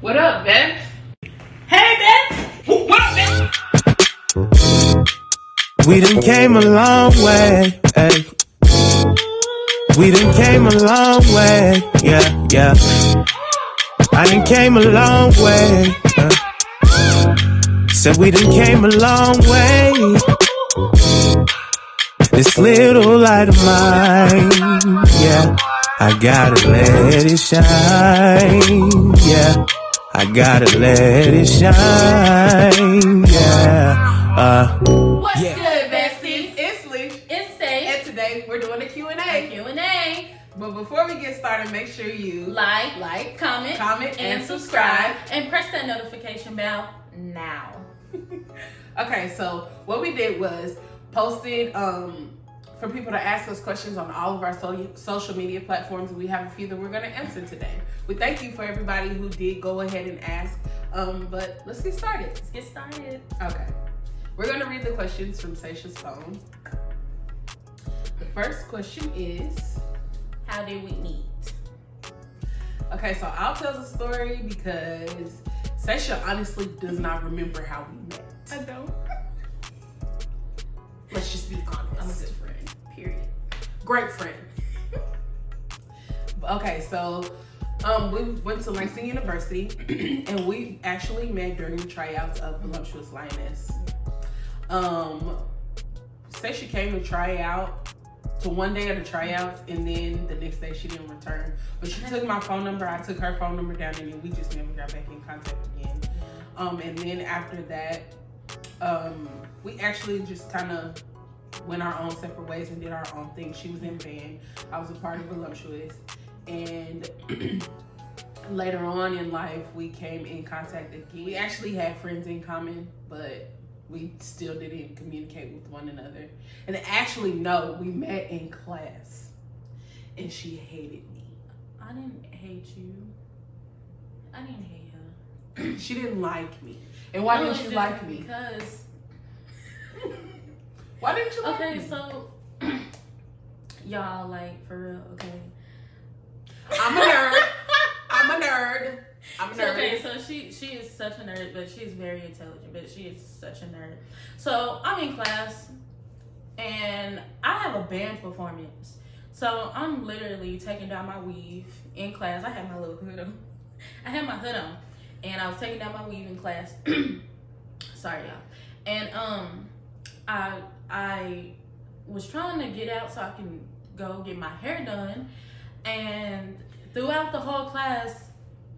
What up, Beth? Hey, Beth! What up, Beth? We done came a long way, ay. We done came a long way, yeah, yeah. I done came a long way, Said we done came a long way. This little light of mine, yeah. I gotta let it shine, yeah. I gotta let it shine, yeah. What's Yeah. good, besties? It's Lysh. It's Sash. And today we're doing a Q&A. Q&A. But before we get started, make sure you Like, comment, and subscribe. and press that notification bell now. Okay, so what we did was posted for people to ask us questions on all of our social media platforms. We have a few that we're going to answer today. We thank you for everybody who did go ahead and ask. But let's get started. Let's get started. Okay. We're going to read the questions from Sasha's phone. The first question is, How did we meet? okay, so I'll tell the story because Sasha honestly does not remember how we met. I don't. Let's just be honest. I'm a good friend. Period. Great friend. Okay, so we went to Langston University and we actually met during the tryouts of Voluptuous Lioness. Sasha came to try out to one day of the tryouts, and then the next day she didn't return. But she took my phone number, I took her phone number down, and then we just never got back in contact again. And then after that, we actually just kind of went our own separate ways and did our own thing. She was in band, I was a part of Voluptuous, and later on in life we came in contact again. We actually had friends in common, but we still didn't communicate with one another. And actually, no, we met in class, and she hated me. I didn't hate you. I didn't hate her. She didn't like me. And why didn't you like me? Because. Why didn't you like me? Okay, so y'all, like, for real, okay. I'm a nerd. I'm a nerd. Okay, so she is such a nerd, but she's very intelligent, but she is such a nerd. So I'm in class and I have a band performance. So I'm literally taking down my weave in class. I had my little hood on. I had my hood on and I was taking down my weave in class. Sorry, y'all. And I was trying to get out so I can go get my hair done, and throughout the whole class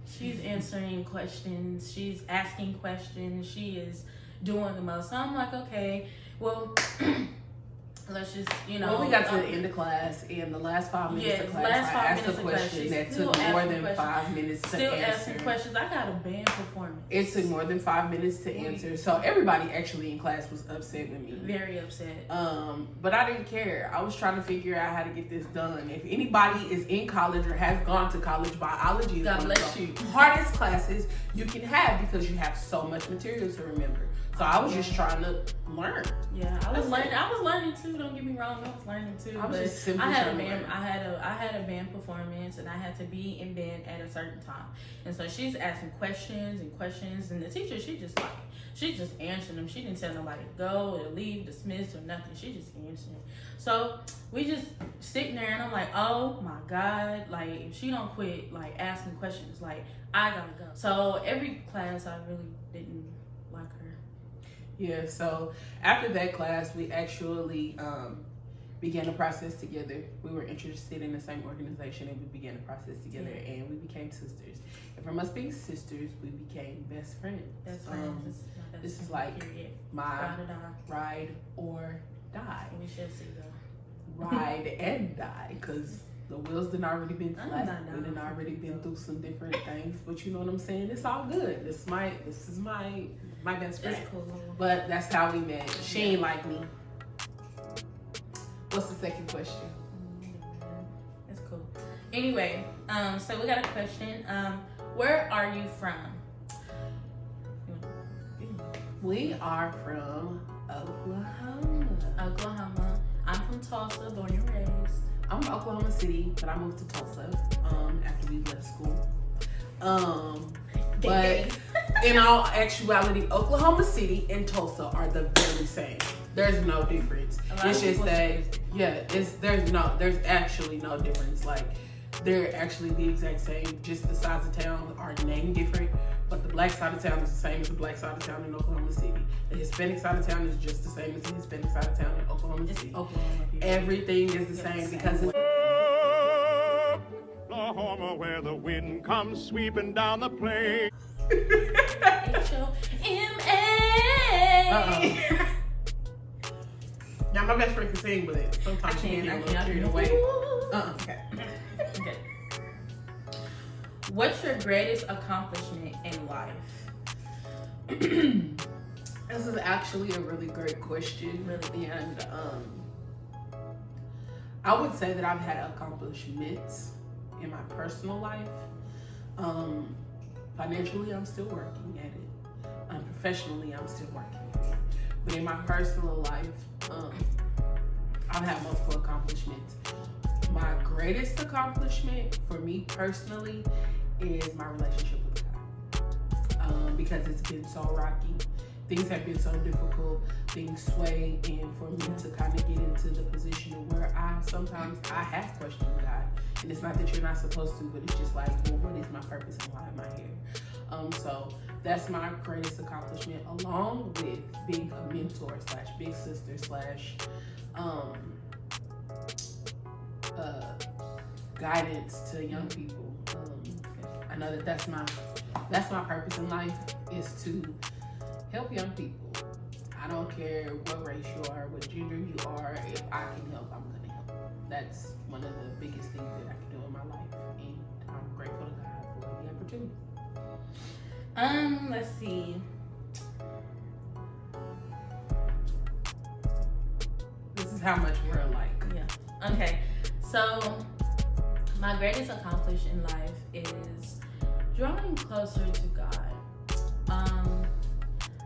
she's answering questions, she's asking questions, she is doing the most. So I'm like, okay, well, let's just, Well, we got to the end of class, and the last 5 minutes of class, I asked a question that took more than 5 minutes to still answer. asking questions. I got a band performance. It took more than 5 minutes to answer. So everybody actually in class was upset with me. Very upset. But I didn't care. I was trying to figure out how to get this done. If anybody is in college or has gone to college, biology is one of the hardest classes you can have because you have so much material to remember. So I was just trying to learn. Yeah, I was learning too. Don't get me wrong, I was learning too. I was just simply I had a trying to band. learn. I had a band performance, and I had to be in band at a certain time. And so she's asking questions, and the teacher, she just answering them. She didn't tell nobody to go or leave, dismiss or nothing. She just answering. So we just sitting there, and I'm like, oh my God, like if she don't quit like asking questions, like I gotta go. So every class I really didn't like her. Yeah, so after that class, we actually began a process together. We were interested in the same organization, and we began a process together, and we became sisters. And from us being sisters, we became best friends. Best friends. This is like my ride or die. We should see though. Ride and die, because the wheels done already been flat. We done already been through some different things, but you know what I'm saying? It's all good. This is my best friend. It's cool. But that's how we met. She ain't like me. What's the second question? That's cool. Anyway, so we got a question. Where are you from? We are from Oklahoma. Oklahoma. I'm from Tulsa, born and raised. I'm from Oklahoma City, but I moved to Tulsa after we left school. But in all actuality, Oklahoma City and Tulsa are the very same. There's no difference. It's just that, there's actually no difference. Like, they're actually the exact same. Just the sides of town are named different, but the black side of town is the same as the black side of town in Oklahoma City. The Hispanic side of town is just the same as the Hispanic side of town in Oklahoma City. Everything is the same because it's Oklahoma, where the wind comes sweeping down the plain. H-O-M-A. Now my best friend can sing, but sometimes she can get a little carried away. Okay. What's your greatest accomplishment in life? This is actually a really great question. Really, and I would say that I've had accomplishments in my personal life. Financially, I'm still working at it. Professionally, I'm still working at it. But in my personal life, I've had multiple accomplishments. My greatest accomplishment for me personally is my relationship with God. Because it's been so rocky. Things have been so difficult. Things sway, and for me to kind of get into the position where I have questioned God. And it's not that you're not supposed to, but it's just like, well, what is my purpose and why am I here? So that's my greatest accomplishment, along with being a mentor / big sister / guidance to young people. I know that's my purpose in life, is to help young people. I don't care what race you are, what gender you are. If I can help, I'm gonna help. That's one of the biggest things that I can do in my life, and I'm grateful to God for the opportunity. Let's see. This is how much we're alike. Yeah. Okay. So my greatest accomplishment in life is drawing closer to God. I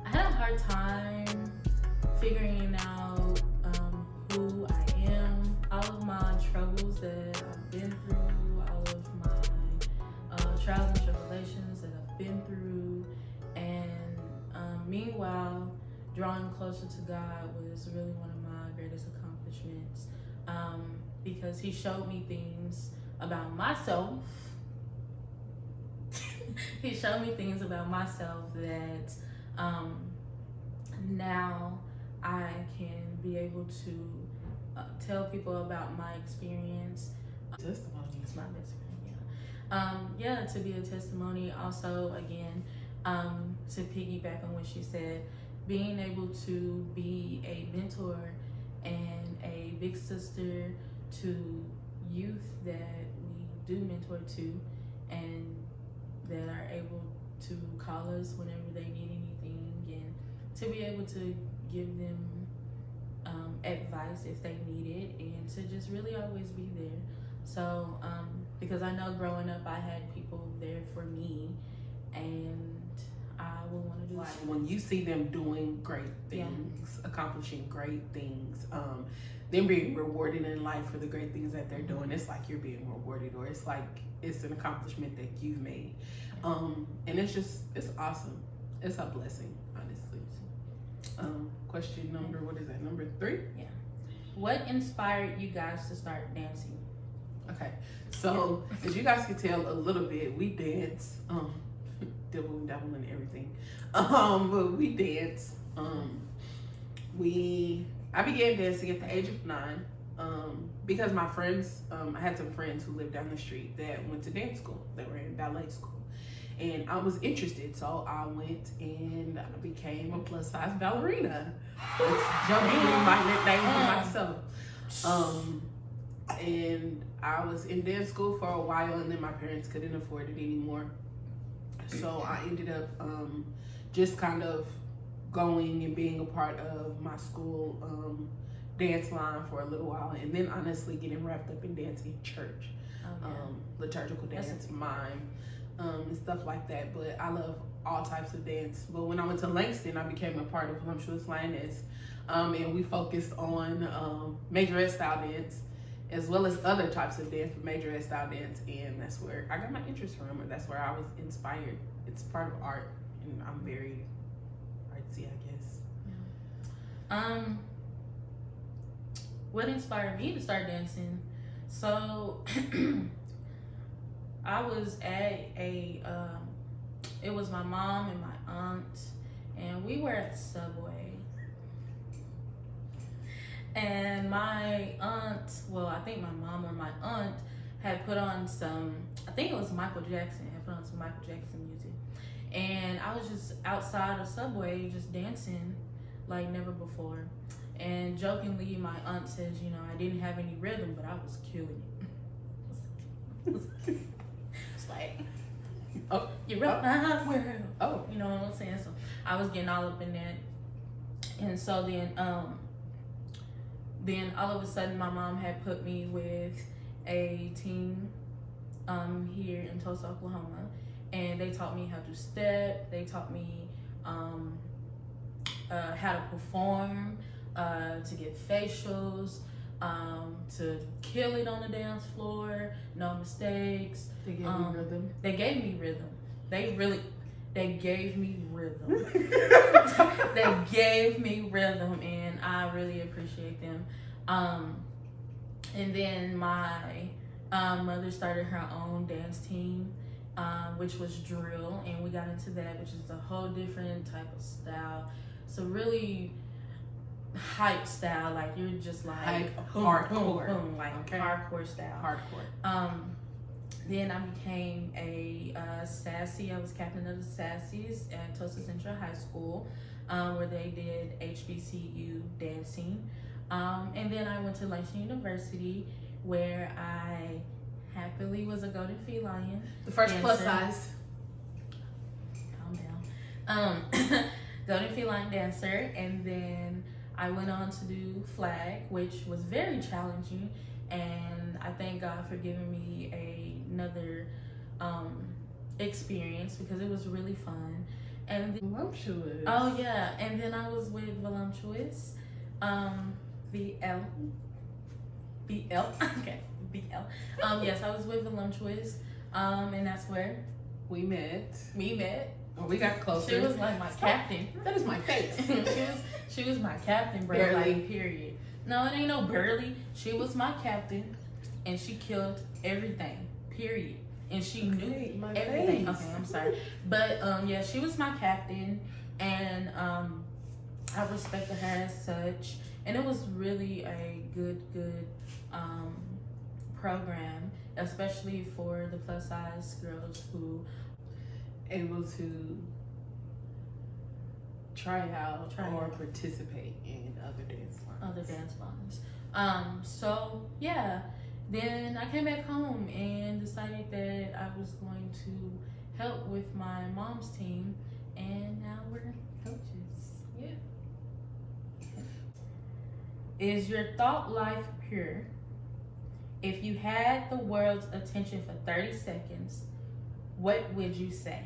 had a hard time figuring out who I am, all of my troubles that I've been through, all of my trials and tribulations that I've been through, and meanwhile, drawing closer to God was really one of my greatest accomplishments, because He showed me things about myself. He showed me things about myself that now I can be able to tell people about my experience. Testimony. It's my best friend, yeah. To be a testimony. Also, again, to piggyback on what she said, being able to be a mentor and a big sister to youth that we do mentor to, and that are able to call us whenever they need anything, and to be able to give them advice if they need it, and to just really always be there. So because I know growing up I had people there for me, and I will want to do that. When you see them doing great things, accomplishing great things, them being rewarded in life for the great things that they're doing, it's like you're being rewarded, or it's like it's an accomplishment that you've made. And it's awesome. It's a blessing, honestly. Question number, what is that, number 3? Yeah. What inspired you guys to start dancing? Okay, so as you guys can tell a little bit, we dance, dabble in everything. But we dance. I began dancing at the age of 9, because my friends, I had some friends who lived down the street that went to dance school, that were in ballet school. And I was interested, so I went and I became a plus size ballerina. Let's jump in my nickname for myself. And I was in dance school for a while, and then my parents couldn't afford it anymore. So I ended up just kind of going and being a part of my school dance line for a little while, and then honestly getting wrapped up in dance in church. Liturgical dance, mime, and stuff like that. But I love all types of dance. But when I went to Langston, I became a part of Voluptuous Lioness, and we focused on majorette style dance as well as other types of dance, but major style dance, and that's where I got my interest from, or that's where I was inspired. It's part of art, and I'm very artsy, I guess. Yeah. What inspired me to start dancing? So I was at it was my mom and my aunt, and we were at Subway. And my aunt, well, I think my mom or my aunt had put on some, I think it was Michael Jackson, had put on some Michael Jackson music. And I was just outside of Subway just dancing like never before. And jokingly, my aunt says, you know, I didn't have any rhythm, but I was killing it. It's like, oh, you rock my world. Oh, you know what I'm saying? So I was getting all up in that. And so then all of a sudden my mom had put me with a team here in Tulsa, Oklahoma. And they taught me how to step. They taught me how to perform, to get facials, to kill it on the dance floor, no mistakes. They gave me rhythm. They gave me rhythm. They gave me rhythm. They gave me rhythm, and I really appreciate them. And then my mother started her own dance team, which was drill, and we got into that, which is a whole different type of style. So really hype style, like you're just like boom, hardcore, boom, boom, like hardcore style. Hardcore. Then I became a sassy. I was captain of the Sassies at Tulsa Central High School, where they did HBCU dancing. And then I went to Lysh University, where I happily was a golden feline. The first dancer. plus size. Calm down. Golden feline dancer, and then I went on to do flag, which was very challenging, and I thank God for giving me another experience because it was really fun. And then, Voluptuous. oh yeah, and then I was with Voluptuous, VL, okay, VL. Yes, I was with Voluptuous, and that's where we met. Oh, we got closer. She was like my captain. That is my face. she was my captain, bro. Barely. Like, period. No, it ain't no barely. She was my captain, and she killed everything. Period. And she knew everything. Face. Okay, I'm sorry, but yeah, she was my captain, and I respected her as such, and it was really a good program, especially for the plus size girls who able to try out or participate in other dance lines. So yeah, then I came back home and decided that I was going to help with my mom's team, and now we're coaches. Yeah. Is your thought life pure? If you had the world's attention for 30 seconds, what would you say?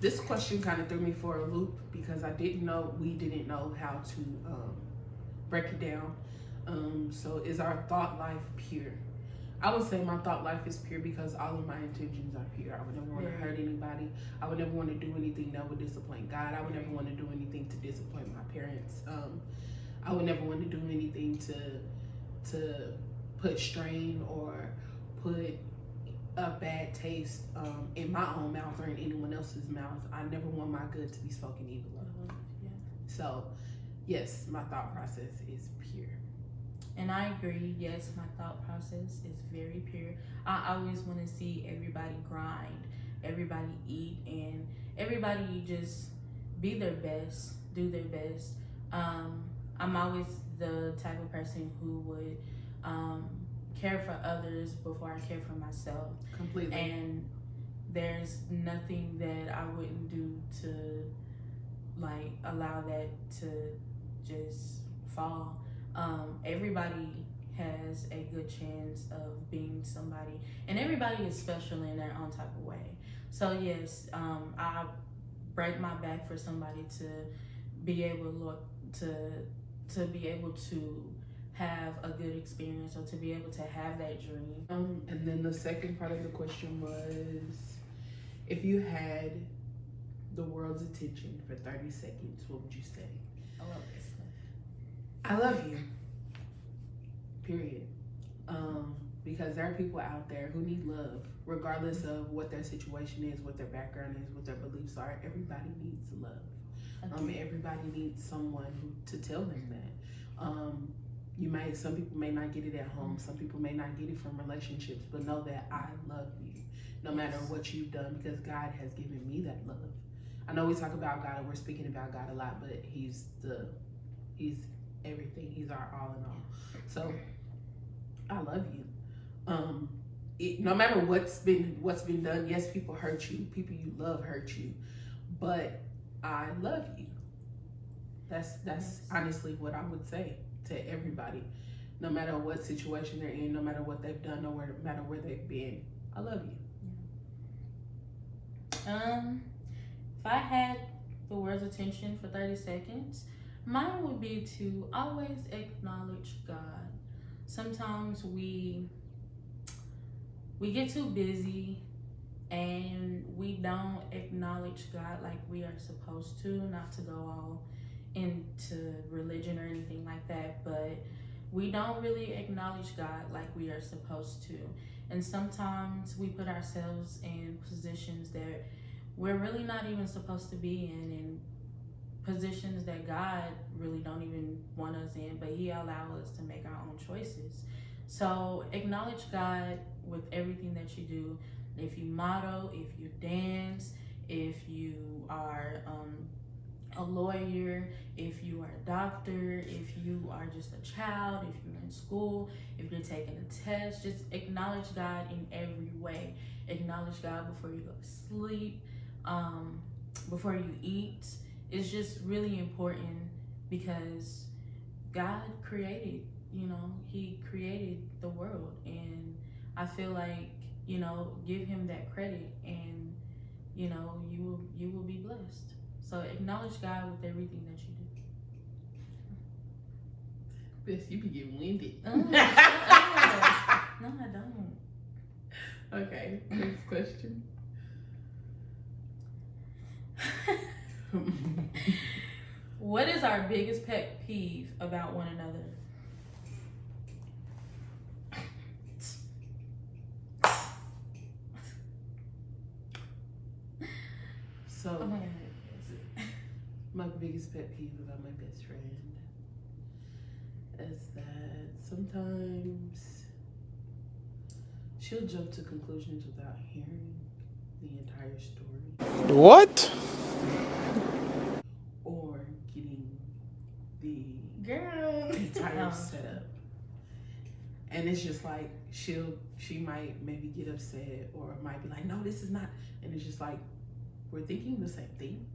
This question kind of threw me for a loop because we didn't know how to break it down. So is our thought life pure? I would say my thought life is pure because all of my intentions are pure. I would never want to hurt anybody. I would never want to do anything that would disappoint God. I would never want to do anything to disappoint my parents. I would never want to do anything to put strain or put a bad taste in my own mouth or in anyone else's mouth. I never want my good to be spoken evil of. Yeah. So, yes, my thought process is pure. And I agree. Yes, my thought process is very pure. I always want to see everybody grind, everybody eat, and everybody just be their best, do their best. I'm always the type of person who would care for others before I care for myself. Completely. And there's nothing that I wouldn't do to like allow that to just fall. Everybody has a good chance of being somebody, and everybody is special in their own type of way. So yes, I break my back for somebody to be able to be able to have a good experience or to be able to have that dream. And then the second part of the question was, if you had the world's attention for 30 seconds, what would you say? I love this. I love you. Period. Because there are people out there who need love, regardless of what their situation is, what their background is, what their beliefs are. Everybody needs love. Everybody needs someone to tell them that. Some people may not get it at home. Some people may not get it from relationships, but know that I love you, no matter what you've done, because God has given me that love. I know we talk about God and we're speaking about God a lot, but He's everything. He's our all in all. So I love you. No matter what's been done, yes, people hurt you, people you love hurt you, but I love you. That's honestly what I would say to everybody, no matter what situation they're in, no matter what they've done, no matter where they've been. I love you. If I had the world's attention for 30 seconds, mine would be to always acknowledge God. Sometimes we get too busy and we don't acknowledge God like we are supposed to, not to go all into religion or anything like that, but we don't really acknowledge God like we are supposed to. And sometimes we put ourselves in positions that we're really not even supposed to be in positions that God really don't even want us in, but He allows us to make our own choices. So acknowledge God with everything that you do. If you model, if you dance, if you are a lawyer, if you are a doctor, if you are just a child, if you're in school, if you're taking a test, just acknowledge God in every way. Acknowledge God before you go to sleep, before you eat. It's just really important because God created, He created the world, and I feel like, give Him that credit, and you will be blessed. So acknowledge God with everything that you do. Bess, you be getting winded. No, I don't. Okay, next question. What is our biggest pet peeve about one another? So, Oh my God. my biggest pet peeve about my best friend is that sometimes she'll jump to conclusions without hearing the entire story. What? Or getting the Girl. entire setup. And it's just like she might maybe get upset or might be like, no, this is not. And it's just like, we're thinking the same thing.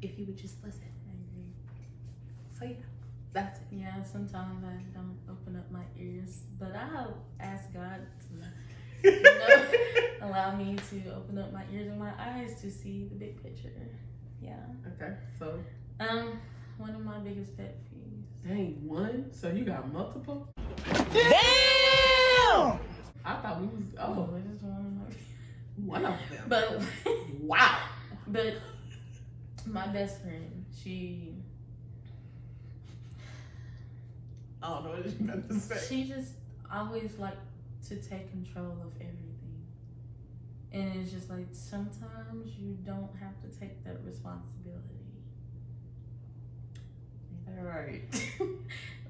If you would just listen. I agree. So yeah, that's it. Yeah, sometimes I don't open up my ears, but I'll ask God to allow me to open up my ears and my eyes to see the big picture. Yeah. Okay, so one of my biggest pet peeves. dang, one? So you got multiple? Damn! I thought we was It is one of them. But Wow. but my best friend, she I don't know what you meant to say. she just always like to take control of everything. And it's just like sometimes you don't have to take that responsibility. All right.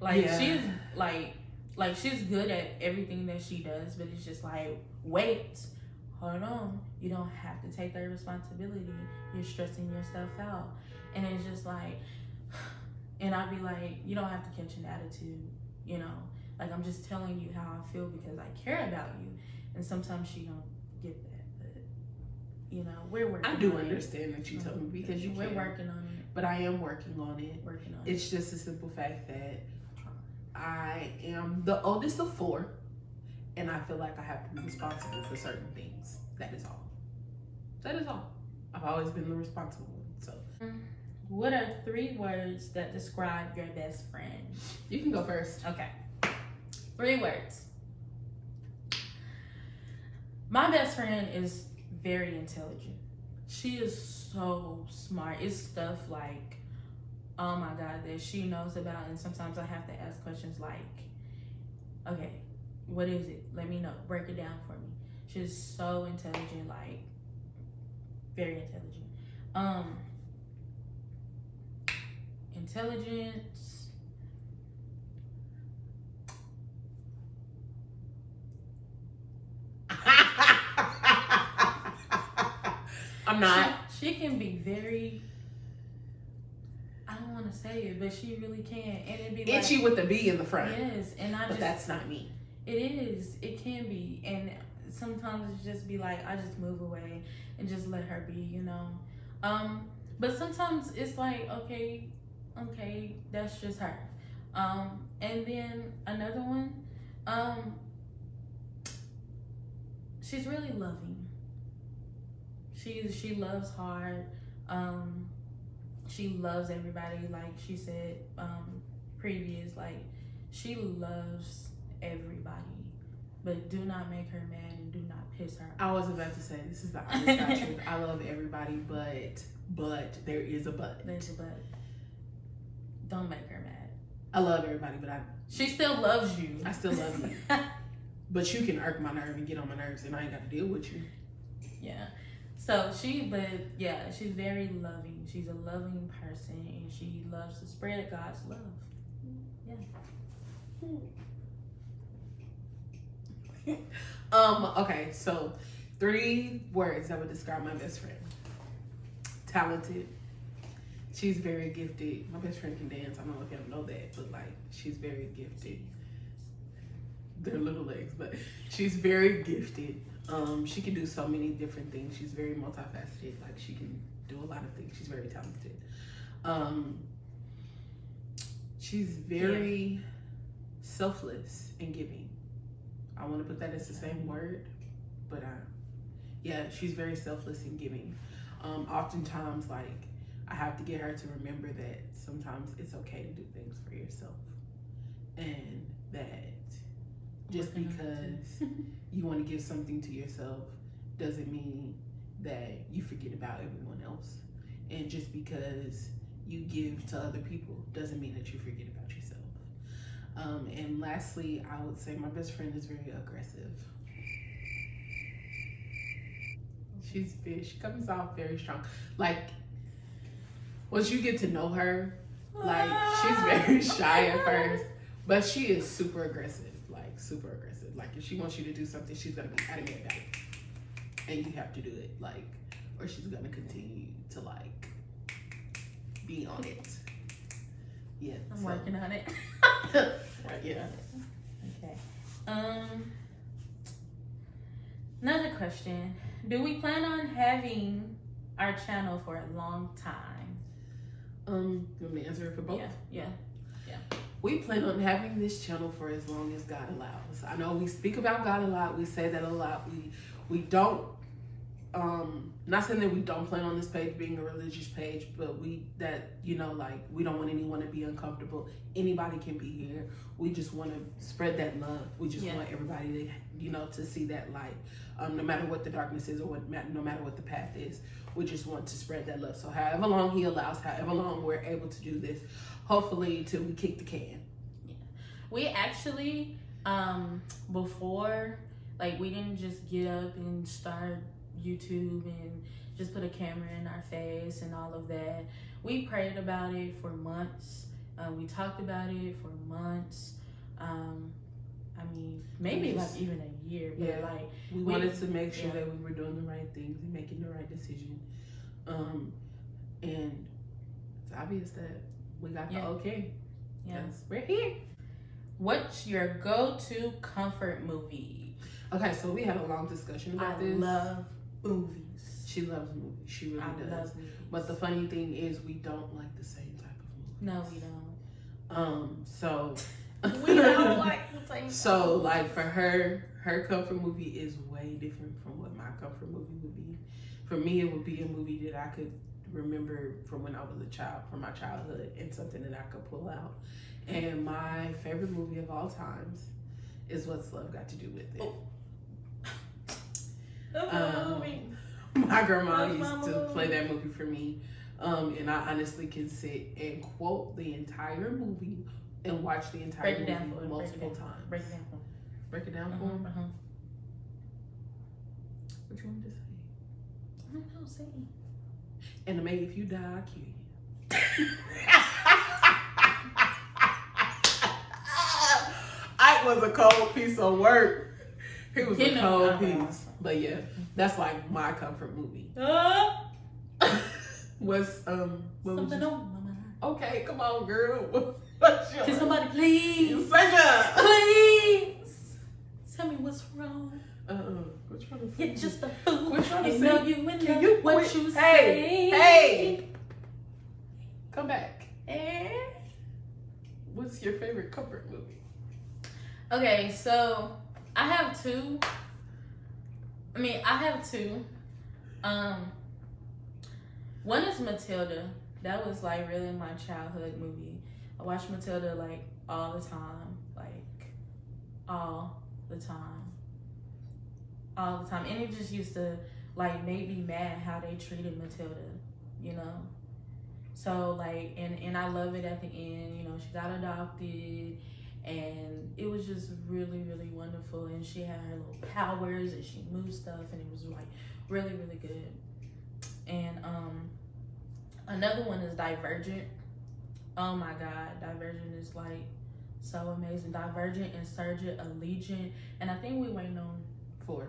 Like Yeah. she's like she's good at everything that she does, but it's just like, wait, hold on, you don't have to take that responsibility. You're stressing yourself out. And it's just like, and I'd be like, you don't have to catch an attitude, like I'm just telling you how I feel because I care about you. And sometimes she don't get that, but we're working I do on understand that you told me because we're care. working on it. But I am working on it. Working on It's just a simple fact that I am the oldest of four, and I feel like I have to be responsible for certain things. That is all. That is all. I've always been the responsible one. So, What are 3 words that describe your best friend? You can go first. Okay. 3 words. My best friend is very intelligent. She is so smart. It's stuff like, oh my God, that she knows about. And sometimes I have to ask questions like, okay, what is it? Let me know. Break it down for me. She's so intelligent, like, very intelligent. Intelligence. I'm not. She can be very, I don't want to say it, but she really can. And it'd be Itchy like, with the B in the front. yes, and But that's not me. It is. It can be. And sometimes it's just be like, I just move away and just let her be, you know. But sometimes it's like, okay, that's just her. And then another one, she's really loving. She loves hard. She loves everybody, like she said previous. Like, she loves everybody, but do not make her mad and do not piss her off. I was about to say, this is the honest God truth. I love everybody, but there is a but. There's a but. Don't make her mad. I love everybody, but She still loves you. I still love you. But you can irk my nerve and get on my nerves, and I ain't got to deal with you. Yeah. So she's very loving. She's a loving person, and she loves to spread God's love. Yeah. Okay, so 3 words that would describe my best friend. Talented. She's very gifted. My best friend can dance. I don't know if y'all know that, but like, she's very gifted. They're little legs, but she's very gifted. She can do so many different things. She's very multifaceted. Like, she can do a lot of things. She's very talented. She's very selfless and giving. I want to put that as the same word, but she's very selfless and giving. Oftentimes, like, I have to get her to remember that sometimes it's okay to do things for yourself, and that just because you want to give something to yourself doesn't mean that you forget about everyone else. And just because you give to other people doesn't mean that you forget about yourself. And lastly, I would say my best friend is very aggressive. She comes off very strong. Like, once you get to know her, like, she's very shy at first, but she is super aggressive. Like, super aggressive. Like, if she wants you to do something, she's gonna be adamant about it, and you have to do it. Like, or she's gonna continue to, like, be on it. Yeah, I'm working on it. Right, yeah. Okay. Another question. Do we plan on having our channel for a long time? You want me to answer it for both? Yeah. We plan on having this channel for as long as God allows. I know we speak about God a lot. We say that a lot. We don't, not saying that we don't plan on this page being a religious page, but we don't want anyone to be uncomfortable. Anybody can be here. We just want to spread that love. We just want everybody to, to see that light. No matter what the darkness is, or no matter what the path is, we just want to spread that love. So however long He allows, however long we're able to do this, hopefully till we kick the can. Yeah. We actually, before, like, we didn't just get up and start YouTube and just put a camera in our face and all of that. We prayed about it for months. We talked about it for months. Maybe like even a year, but like we wanted to make sure that we were doing the right things and making the right decision. And it's obvious that we got the okay. Yes, we're here. What's your go-to comfort movie? Okay, so we had a long discussion about this. I love movies. She loves movies. She really does. Love movies. But the funny thing is, we don't like the same type of movies. No, we don't. So we don't like the same. So, like, for her comfort movie is way different from what my comfort movie would be. For me, it would be a movie that I could remember from when I was a child, from my childhood, and something that I could pull out. And my favorite movie of all times is What's Love Got to Do with It. My grandma used to play that movie for me. And I honestly can sit and quote the entire movie and watch the entire movie multiple times. Break it down for me. Break it down for me? What you want me to say? I don't know, say it. And to make if you die, I'll kill you. Ike was a cold piece of work. He was a cold piece. But yeah, that's like my comfort movie. What's something on my mind. Okay, come on, girl. What's your... Can somebody please? Sasha! Please! Tell me what's wrong. What you trying to say? You're just a fool. What you trying to You say? know you and Can know you what quit? you Hey! say. Hey! Come back. Eh? What's your favorite comfort movie? Okay, so I have two. One is Matilda. That was like really my childhood movie. I watched Matilda like all the time. And it just used to like make me mad how they treated Matilda, you know? So like, and I love it at the end, you know, she got adopted and it was just really, really wonderful. And she had her little powers and she moved stuff and it was like really, really good. And another one is Divergent. Oh my God, Divergent is like so amazing. Divergent, Insurgent, Allegiant, and I think we're waiting on four.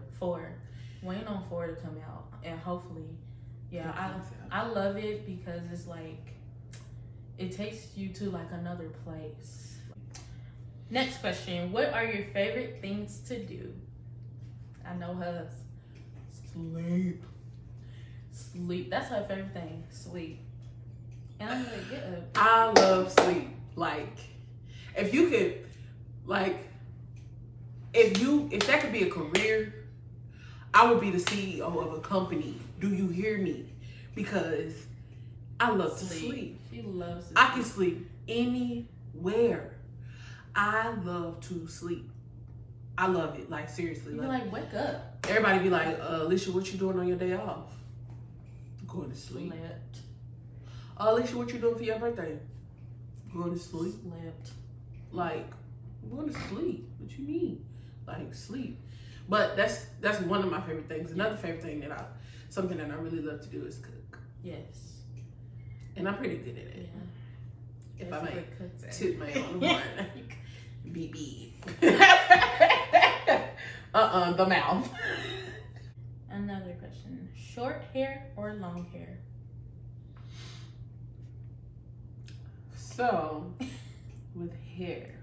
Waiting on 4 to come out, and hopefully, yeah, I love it because it's like it takes you to like another place. Next question: what are your favorite things to do? I know hers. Sleep. That's her favorite thing. Sleep. And I'm like, get up. I love sleep. Like, if you could, like, if that could be a career, I would be the CEO of a company. Do you hear me? Because I love to sleep. She loves to I can sleep anywhere. I love to sleep. I love it. Like, seriously. You're like, wake up. Everybody be like, Alicia, what you doing on your day off? Going to sleep. Slept. Alicia, what you doing for your birthday? Going to sleep. Slept. Like, going to sleep. What you mean? Like, sleep. But that's one of my favorite things. Another favorite thing something that I really love to do is cook. Yes. And I'm pretty good at it. Yeah. If I may cook toot my own horn. BB. The mouth. Another question. Short hair or long hair? So, with hair,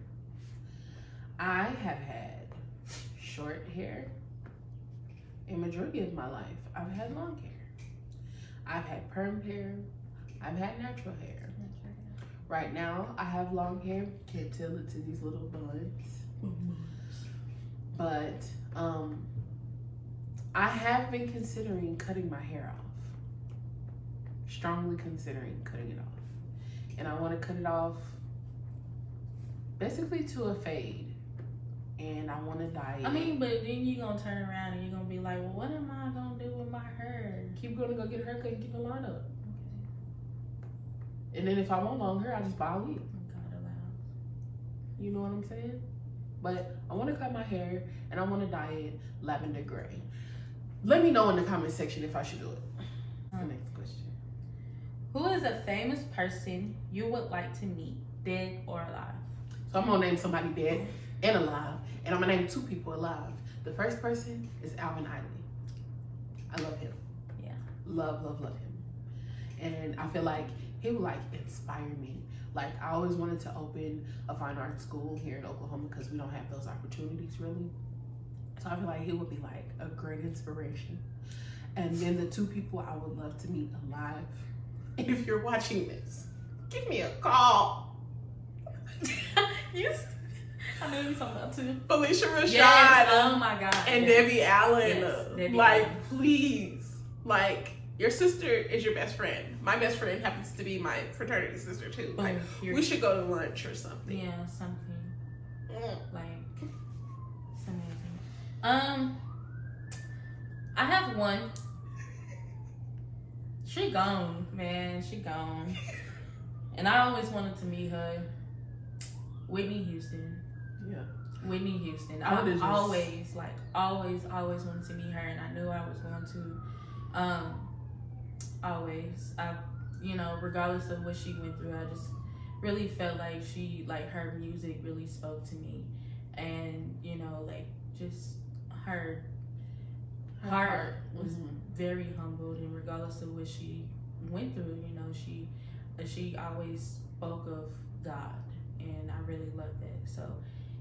I have had short hair a majority of my life. I've had long hair. I've had perm hair. I've had natural hair. Right now, I have long hair. Can't tell it's in these little buns. But I have been considering cutting my hair off. Strongly considering cutting it off. And I want to cut it off basically to a fade. And I want to dye it. I mean, but then you're going to turn around and you're going to be like, well, what am I going to do with my hair? Keep going to go get a haircut and keep the line up. And then if I want long hair, I just buy a wig. God allows. You know what I'm saying? But I want to cut my hair and I want to dye it lavender gray. Let me know in the comment section if I should do it. The next question. Who is a famous person you would like to meet, dead or alive? So I'm going to name somebody dead and alive. And I'm going to name 2 people alive. The first person is Alvin Ailey. I love him. Yeah. Love him. And I feel like he would like inspire me. Like, I always wanted to open a fine arts school here in Oklahoma because we don't have those opportunities really. So I feel like he would be like a great inspiration. And then the 2 people I would love to meet alive. And if you're watching this, give me a call. I know you're talking about too. Felicia Rashad. Yes. Oh my God. And yes. Debbie Allen. Yes, Debbie like, Allen. please. Like, your sister is your best friend. My best friend happens to be my fraternity sister too. Like, we should go to lunch or something. Yeah, something. Like, it's amazing. I have one. She gone, man. She gone. And I always wanted to meet her. Whitney Houston. Yeah. Whitney Houston. I I always wanted to meet her, and I knew I was going to. Always. Regardless of what she went through, I just really felt like her music really spoke to me. And, just her heart was very humbled, and regardless of what she went through, she always spoke of God, and I really love that. So,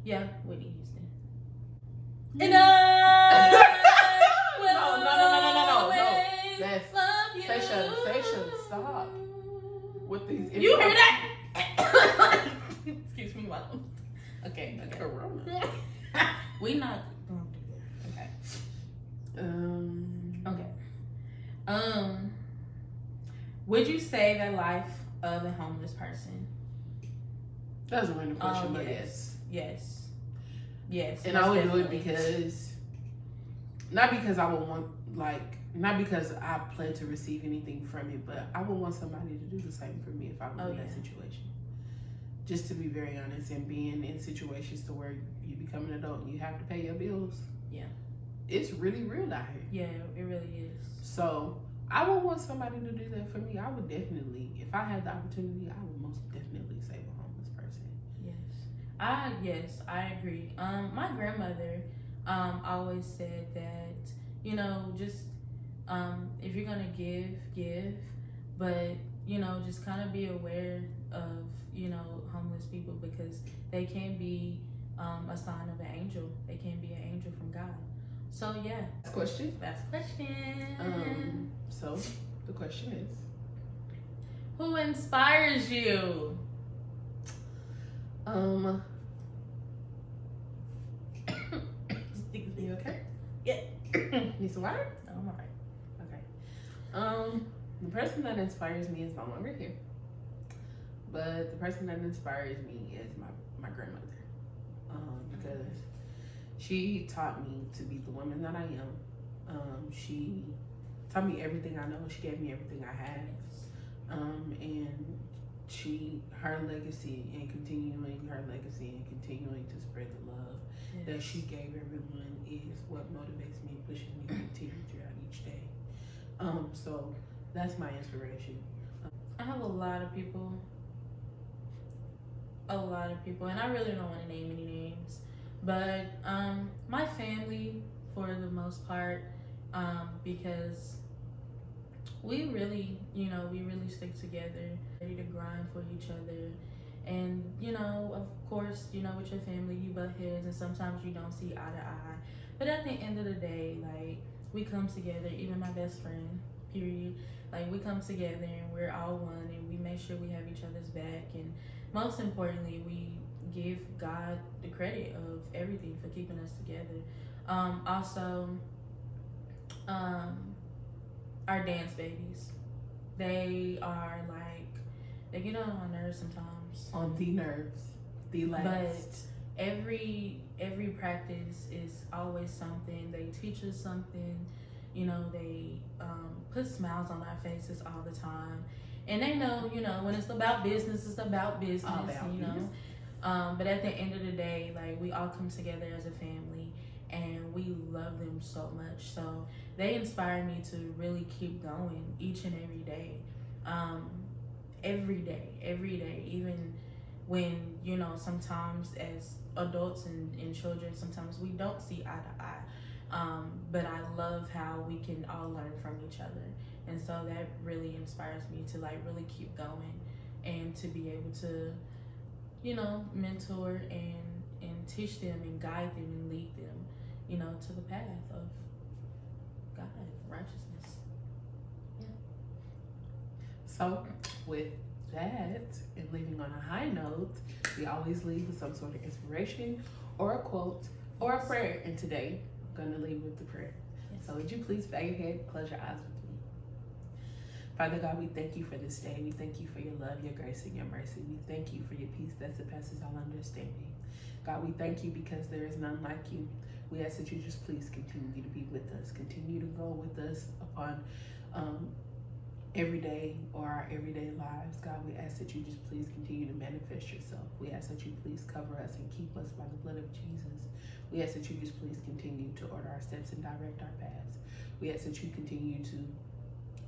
yeah, Whitney Houston. And I will always love you. Sasha, stop with these. You hear that? Excuse me, mom. Okay. Corona. We not gonna do that. Okay. Would you save the life of a homeless person? That's a random question, but Yes. And I would do it because, not because I would want, not because I plan to receive anything from it, but I would want somebody to do the same for me if I was in that situation. Just to be very honest, and being in situations to where you become an adult and you have to pay your bills. Yeah. It's really real out here. Yeah, it really is. So I would want somebody to do that for me. I would definitely, if I had the opportunity, I would most definitely save a homeless person. Yes, I agree. My grandmother always said that, just if you're gonna give, but just kind of be aware of homeless people, because they can be a sign of an angel. They can be an angel from God. So yeah. Last question. So the question is, who inspires you? You okay? Yeah. Need some water? I'm alright. Okay. The person that inspires me is no longer here, but the person that inspires me is my grandmother, because she taught me to be the woman that I am. She taught me everything I know. She gave me everything I had, and her legacy and continuing her legacy and continuing to spread the love that she gave everyone is what motivates me and pushes me to continue throughout each day. So that's my inspiration. I have a lot of people, and I really don't want to name any names, but my family for the most part, because we really stick together, ready to grind for each other. And, of course, with your family, you butt heads and sometimes you don't see eye to eye. But at the end of the day, we come together, even my best friend, period. We come together and we're all one, and we make sure we have each other's back. And most importantly, we give God the credit of everything for keeping us together. Also, our dance babies. They are they get on my nerves sometimes. On the nerves. The last. But every practice is always something. They teach us something. They put smiles on our faces all the time. And they know, when it's about business, it's about business. But at the end of the day, we all come together as a family, and we love them so much. So they inspire me to really keep going each and every day. Every day, even when, sometimes as adults and children, sometimes we don't see eye to eye. But I love how we can all learn from each other. And so that really inspires me to really keep going, and to be able to, mentor and teach them and guide them and lead them, to the path of God, righteousness. Yeah. So with that, and leaving on a high note, we always leave with some sort of inspiration or a quote or a prayer. And today, I'm going to leave with the prayer. Yes. So would you please bow your head, close your eyes with me. Father God, we thank you for this day. We thank you for your love, your grace, and your mercy. We thank you for your peace that surpasses all understanding. God, we thank you because there is none like you. We ask that you just please continue to be with us. Continue to go with us upon every day or our everyday lives. God, we ask that you just please continue to manifest yourself. We ask that you please cover us and keep us by the blood of Jesus. We ask that you just please continue to order our steps and direct our paths. We ask that you continue to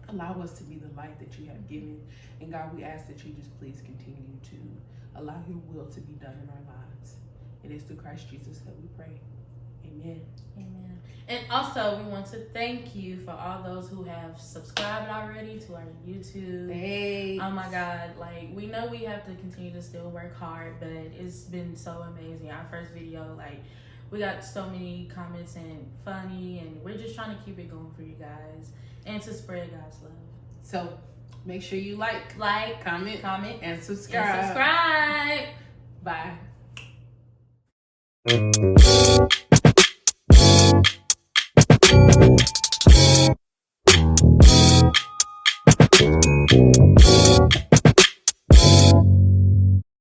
allow us to be the light that you have given. And God, we ask that you just please continue to allow your will to be done in our lives. It is through Christ Jesus that we pray. Amen. Amen. And also, we want to thank you for all those who have subscribed already to our YouTube. Thanks. Oh my God, like, we know we have to continue to still work hard, but it's been so amazing. Our first video, like, we got so many comments and funny, and we're just trying to keep it going for you guys and to spread God's love. So make sure you like, comment, and subscribe. And subscribe. Bye.